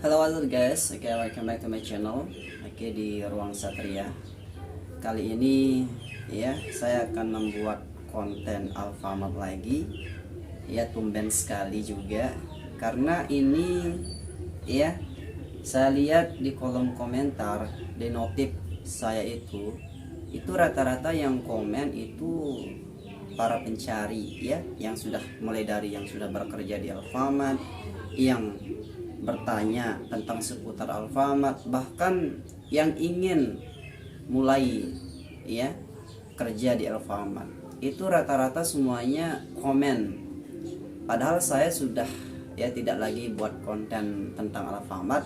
Halo guys, welcome back to my channel. Di Ruang Satria. Kali ini ya saya akan membuat konten Alfamart lagi. Ya, tumben sekali juga karena ini ya saya lihat di kolom komentar di notif saya itu rata-rata yang komen itu para pencari ya, yang sudah mulai dari yang sudah bekerja di Alfamart, yang bertanya tentang seputar Alfamart, bahkan yang ingin mulai ya kerja di Alfamart. Itu rata-rata semuanya komen. Padahal saya sudah ya tidak lagi buat konten tentang Alfamart.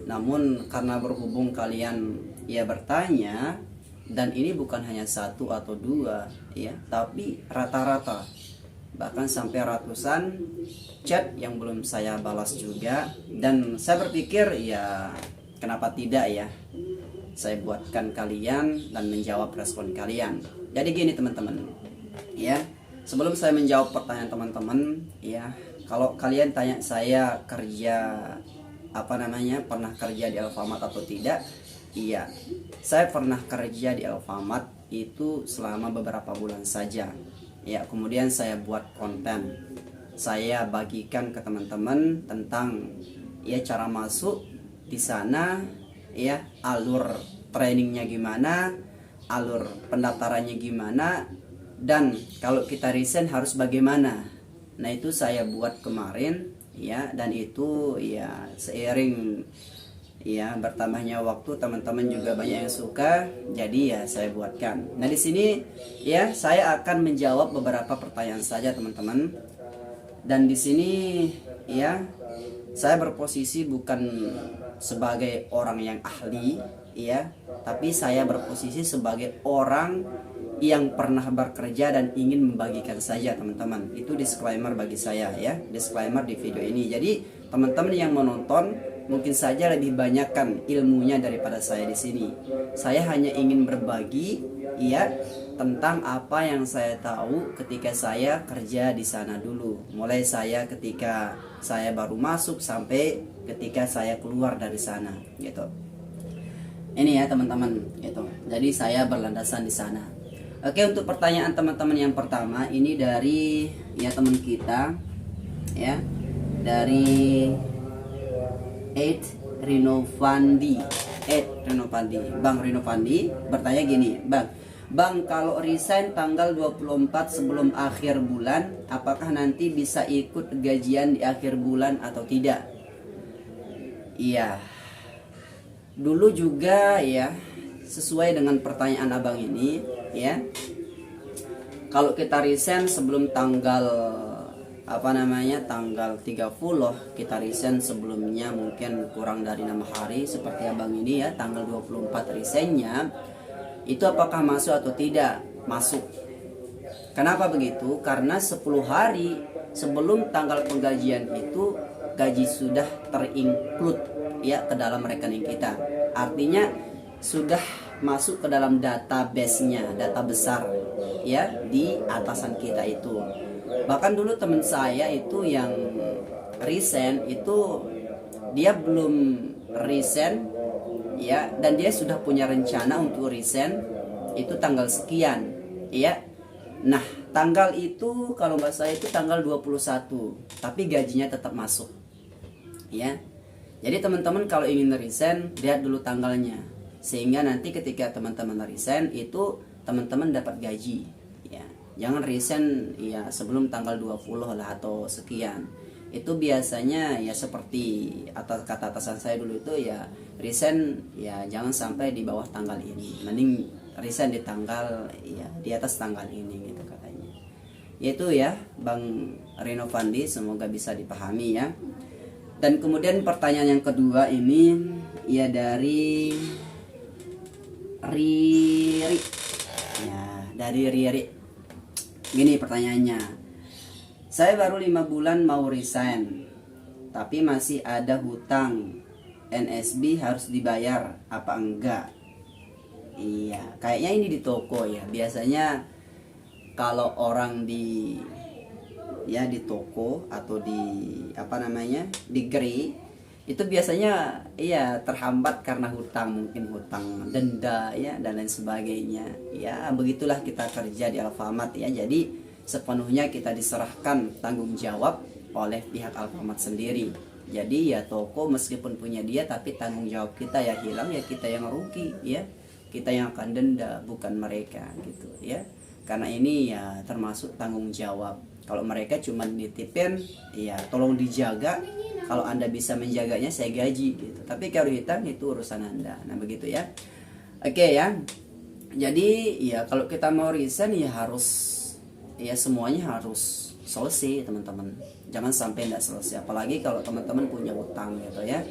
Namun karena berhubung kalian ya bertanya, dan ini bukan hanya satu atau dua ya, tapi rata-rata bahkan sampai ratusan chat yang belum saya balas juga. Dan saya berpikir ya kenapa tidak ya saya buatkan kalian dan menjawab respon kalian. Jadi gini teman-teman ya, sebelum saya menjawab pertanyaan teman-teman ya, kalau kalian tanya saya kerja pernah kerja di Alfamart atau tidak, iya, saya pernah kerja di Alfamart itu selama beberapa bulan saja ya. Kemudian saya buat konten, saya bagikan ke teman-teman tentang ya cara masuk di sana ya, alur trainingnya gimana, alur pendaftarannya gimana, dan kalau kita resign harus bagaimana. Nah itu saya buat kemarin ya, dan itu ya seiring ya bertambahnya waktu teman-teman juga banyak yang suka, jadi ya saya buatkan. Nah di sini ya saya akan menjawab beberapa pertanyaan saja teman-teman. Dan di sini ya saya berposisi bukan sebagai orang yang ahli ya, tapi saya berposisi sebagai orang yang pernah bekerja dan ingin membagikan saja teman-teman. Itu disclaimer bagi saya ya, disclaimer di video ini. Jadi teman-teman yang menonton mungkin saja lebih banyakkan ilmunya daripada saya di sini. Saya hanya ingin berbagi ya tentang apa yang saya tahu ketika saya kerja di sana dulu. Mulai saya ketika saya baru masuk sampai ketika saya keluar dari sana gitu. Ini ya teman-teman gitu. Jadi saya berlandasan di sana. Oke, untuk pertanyaan teman-teman yang pertama ini dari ya teman kita ya, dari Rinovandi. Bang Rinovandi bertanya gini, Bang, kalau resign tanggal 24 sebelum akhir bulan, apakah nanti bisa ikut gajian di akhir bulan atau tidak? Iya, dulu juga ya sesuai dengan pertanyaan abang ini ya, kalau kita resign sebelum tanggal tanggal 30, kita resign sebelumnya mungkin kurang dari 6 hari seperti abang ini ya, tanggal 24 resignnya, itu apakah masuk atau tidak? Masuk. Kenapa begitu? Karena 10 hari sebelum tanggal penggajian itu gaji sudah terinclude ya ke dalam rekening kita. Artinya sudah masuk ke dalam database-nya, data besar ya di atasan kita itu. Bahkan dulu teman saya itu yang resign itu dia belum resign ya, dan dia sudah punya rencana untuk resign itu tanggal sekian ya. Nah tanggal itu kalau nggak salah itu tanggal 21, tapi gajinya tetap masuk ya. Jadi teman-teman kalau ingin resign, lihat dulu tanggalnya, sehingga nanti ketika teman-teman resign itu teman-teman dapat gaji ya. Jangan resign ya sebelum tanggal 20 lah atau sekian. Itu biasanya ya seperti atas kata atasan saya dulu itu ya, resign ya jangan sampai di bawah tanggal ini, mending resign di tanggal ya di atas tanggal ini gitu katanya. Yaitu ya Bang Rinovandi, semoga bisa dipahami ya. Dan kemudian pertanyaan yang kedua ini ya dari Riri ya, dari Riri. Gini pertanyaannya, saya baru 5 bulan mau resign, tapi masih ada hutang NSB harus dibayar apa enggak? Iya, kayaknya ini di toko ya. Biasanya kalau orang di toko atau di di gerai itu biasanya iya terhambat karena hutang, mungkin hutang denda ya dan lain sebagainya. Ya begitulah kita kerja di Alfamart ya. Jadi sepenuhnya kita diserahkan tanggung jawab oleh pihak Alfamart sendiri. Jadi ya toko meskipun punya dia, tapi tanggung jawab kita ya hilang, ya kita yang rugi ya, kita yang akan denda, bukan mereka gitu ya. Karena ini ya termasuk tanggung jawab. Kalau mereka cuma nitipin, ya tolong dijaga. Kalau Anda bisa menjaganya, saya gaji gitu. Tapi kalau hutang itu urusan Anda. Nah begitu ya. Oke ya. Jadi ya kalau kita mau resign ya harus, ya semuanya harus selesai teman-teman. Jangan sampai tidak selesai. Apalagi kalau teman-teman punya hutang gitu ya.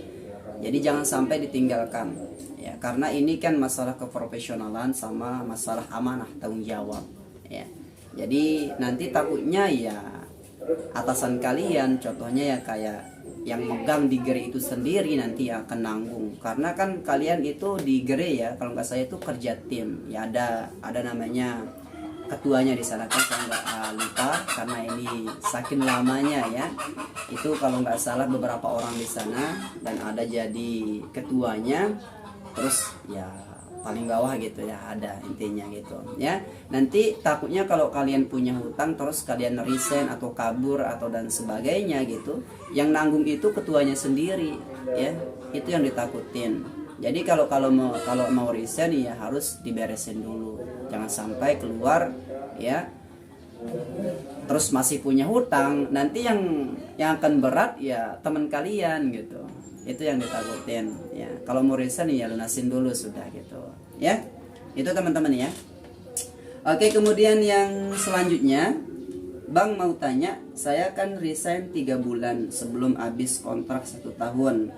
Jadi jangan sampai ditinggalkan. Ya karena ini kan masalah keprofesionalan sama masalah amanah, tanggung jawab. Ya. Jadi nanti takutnya ya atasan kalian, contohnya ya kayak yang megang di gerai itu sendiri nanti akan nanggung. Karena kan kalian itu di gerai ya, kalau nggak saya itu kerja tim. Ya ada namanya ketuanya di sana, kan saya nggak lupa karena ini saking lamanya ya. Itu kalau nggak salah beberapa orang di sana dan ada jadi ketuanya. Terus ya paling bawah gitu ya, ada intinya gitu ya. Nanti takutnya kalau kalian punya hutang terus kalian resign atau kabur atau dan sebagainya gitu, yang nanggung itu ketuanya sendiri ya. Itu yang ditakutin. Jadi kalau mau resign ya harus diberesin dulu, jangan sampai keluar ya terus masih punya hutang. Nanti yang akan berat ya teman kalian gitu. Itu yang ditakutin ya. Kalau mau resign ya lunasin dulu sudah gitu ya. Itu teman-teman ya. Oke, kemudian yang selanjutnya, Bang mau tanya, saya kan resign 3 bulan sebelum habis kontrak 1 tahun.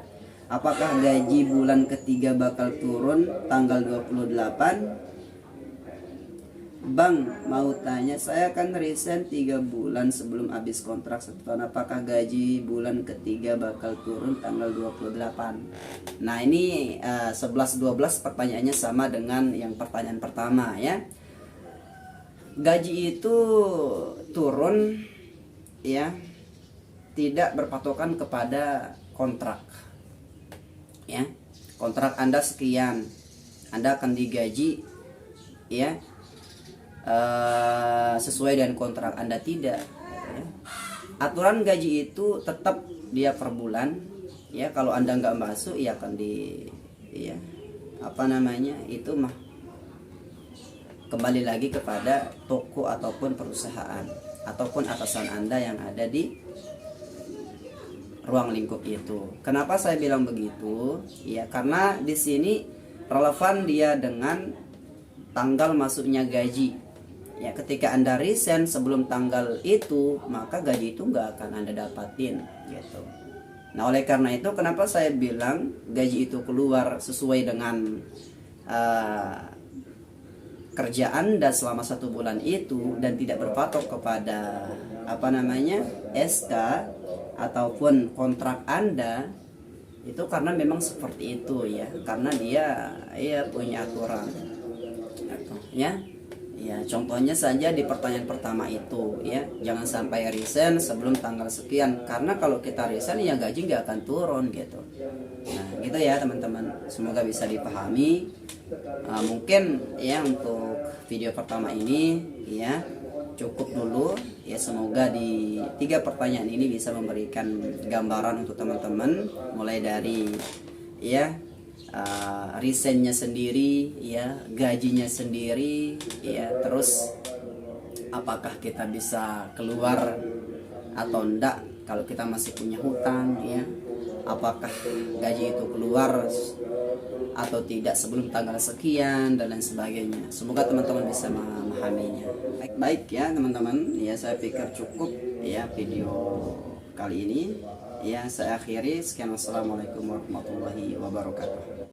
Apakah gaji bulan ketiga bakal turun tanggal 28? Bang mau tanya, saya kan resign 3 bulan sebelum habis kontrak 1 tahun. Apakah gaji bulan ketiga bakal turun tanggal 28? Nah ini 11-12 pertanyaannya sama dengan yang pertanyaan pertama ya. Gaji itu turun ya, tidak berpatokan kepada kontrak ya. Kontrak Anda sekian, Anda akan digaji ya sesuai dengan kontrak Anda, tidak ya. Aturan gaji itu tetap dia per bulan ya. Kalau Anda nggak masuk ya akan di ya apa namanya itu mah kembali lagi kepada toko ataupun perusahaan ataupun atasan Anda yang ada di ruang lingkup itu. Kenapa saya bilang begitu ya, karena di sini relevan dia dengan tanggal masuknya gaji ya. Ketika Anda resign sebelum tanggal itu, maka gaji itu nggak akan Anda dapatin gitu. Nah oleh karena itu kenapa saya bilang gaji itu keluar sesuai dengan kerja Anda selama 1 bulan itu dan tidak berpatok kepada apa namanya SK ataupun kontrak Anda, itu karena memang seperti itu ya. Karena dia ya punya aturan ya. Ya contohnya saja di pertanyaan pertama itu ya, jangan sampai resign sebelum tanggal sekian, karena kalau kita resign ya gaji nggak akan turun gitu. Nah gitu ya teman-teman, semoga bisa dipahami. Mungkin ya untuk video pertama ini ya cukup dulu ya. Semoga di 3 pertanyaan ini bisa memberikan gambaran untuk teman-teman, mulai dari ya resignnya sendiri ya, gajinya sendiri ya, terus apakah kita bisa keluar atau enggak kalau kita masih punya hutang ya, apakah gaji itu keluar atau tidak sebelum tanggal sekian dan lain sebagainya. Semoga teman-teman bisa memahaminya. Baik ya teman-teman, ya saya pikir cukup ya video kali ini ya. Saya akhiri, sekian, wassalamualaikum warahmatullahi wabarakatuh.